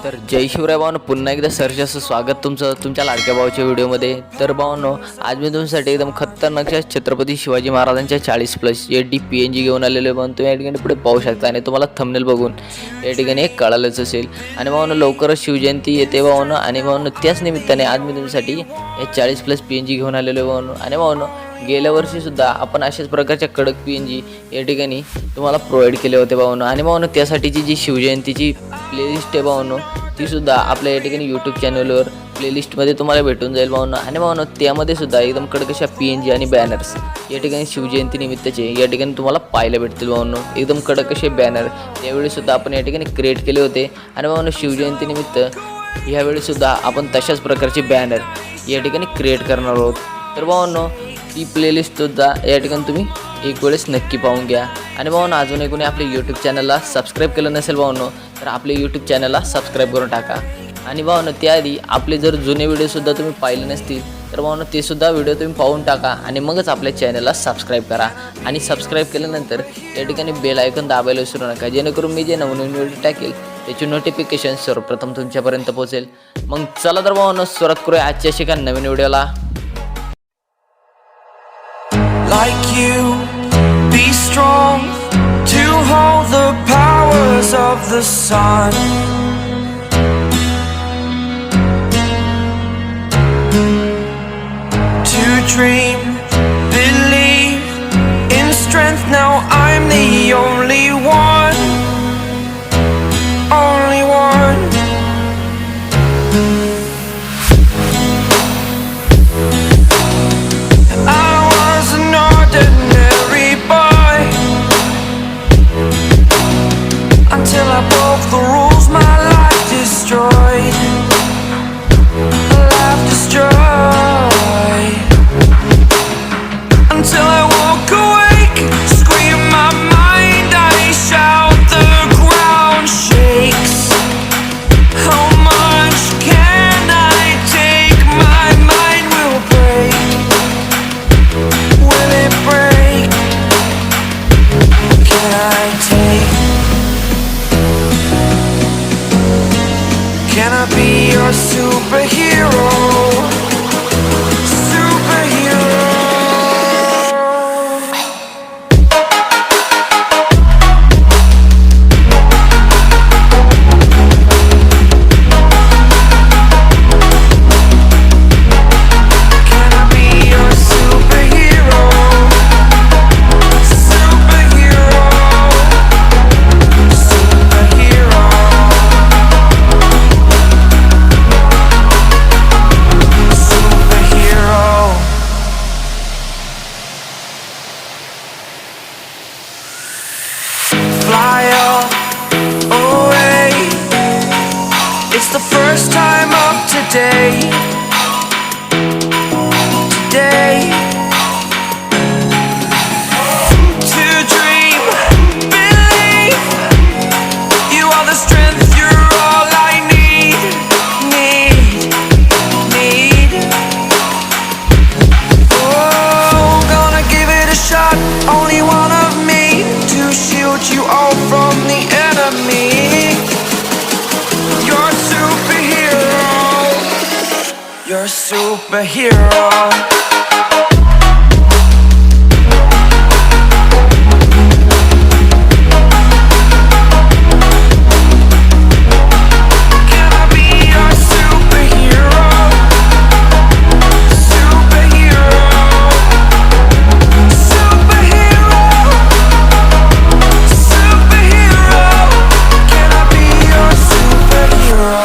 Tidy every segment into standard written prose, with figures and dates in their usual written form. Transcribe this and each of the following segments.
तर जय शिवराय भावांनो, पुन्हा एकदा सरचं स्वागत तुमच्या लाडक्या भावाच्या व्हिडिओमध्ये। तर भावांनो, आज मी तुमच्यासाठी एकदम खतरनाक छत्रपती शिवाजी महाराजांच्या 40+ एडी PNG घेऊन आलेलो आहे। तुम्ही या ठिकाणी पुढे पाहू शकता आणि तुम्हाला थंबनेल बघून या ठिकाणी एक कळालंच असेल। आणि भावांनो, लवकरच शिवजयंती येते भावांनो, आणि भावांनो त्याच निमित्ताने आज मी तुमच्यासाठी हे 40+ PNG घेऊन आलेलो आहे भावांनो। आणि भावांनो, गेल्या वर्षी सुद्धा आपण अशाच प्रकारच्या कडक PNG या ठिकाणी तुम्हाला प्रोव्हाइड केले होते भावांनो। आणि भावांनो, त्यासाठीची जी शिवजयंतीची प्लेलिस्ट आहे भावांनो, ती सुद्धा आपल्या या ठिकाणी यूट्यूब चॅनलवर प्लेलिस्टमध्ये तुम्हाला भेटून जाईल भावांनो। आणि भावांनो, त्यामध्ये सुद्धा एकदम कडक अशा PNG आणि बॅनर्स या ठिकाणी शिवजयंती निमित्ताचे या ठिकाणी तुम्हाला पाहायला भेटतील भावांनो। एकदम कडक असे बॅनर त्यावेळी सुद्धा आपण या ठिकाणी क्रिएट केले होते। आणि भावांनो, शिवजयंती निमित्त ह्यावेळी सुद्धा आपण तशाच प्रकारचे बॅनर या ठिकाणी क्रिएट करणार आहोत। तर भावांनो, ती प्लेलिस्ट सुद्धा या ठिकाणी तुम्ही एक वेळेस नक्की पाहून घ्या। आणि भावांनो, अजूनही कोणी आपल्या यूट्यूब चॅनलला सबस्क्राईब केलं नसेल भावांनो, तर आपल्या यूट्यूब चॅनलला सबस्क्राईब करून टाका। आणि भावांनो, त्याआधी आपले जर जुने व्हिडिओसुद्धा तुम्ही पाहिले नसतील तर भावांनो, ते सुद्धा व्हिडिओ तुम्ही पाहून टाका आणि मगच आपल्या चॅनलला सबस्क्राईब करा। आणि सबस्क्राईब केल्यानंतर या ठिकाणी बेल आयकॉन दाबायला विसरू नका, जेणेकरून मी जे नवीन व्हिडिओ टाकेल त्याची नोटिफिकेशन सर्वप्रथम तुमच्यापर्यंत पोहोचेल। मग चला तर भावांनो, सुरुवात करूया आजच्या एका नवीन व्हिडिओला। Like you, be strong to hold the powers of the sun. To dream, believe in strength. Now I'm the only one, only one. Until I broke the rules, my life destroyed. Life destroyed. Until I woke awake, scream my mind, I shout, the ground shakes. How much can I take? My mind will break. Will it break? Can I take? Can I be your superhero? Superhero. Can I be your superhero? Superhero. Superhero. Fly up away. It's the first time of today. Today. To dream, believe. You are the strength, you're all I need. Need. Oh, gonna give it a shot. Only one of me to shield you all from the enemy. You're a superhero. You're a superhero. Can I be your superhero? Superhero. Superhero. Superhero. Can I be your superhero?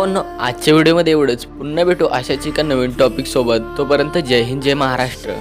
भावांनो, आजच्या व्हिडिओमध्ये एवढंच. पुन्हा भेटू अशाच एका नवीन topic सोबत. तोपर्यंत जय हिंद, जय महाराष्ट्र.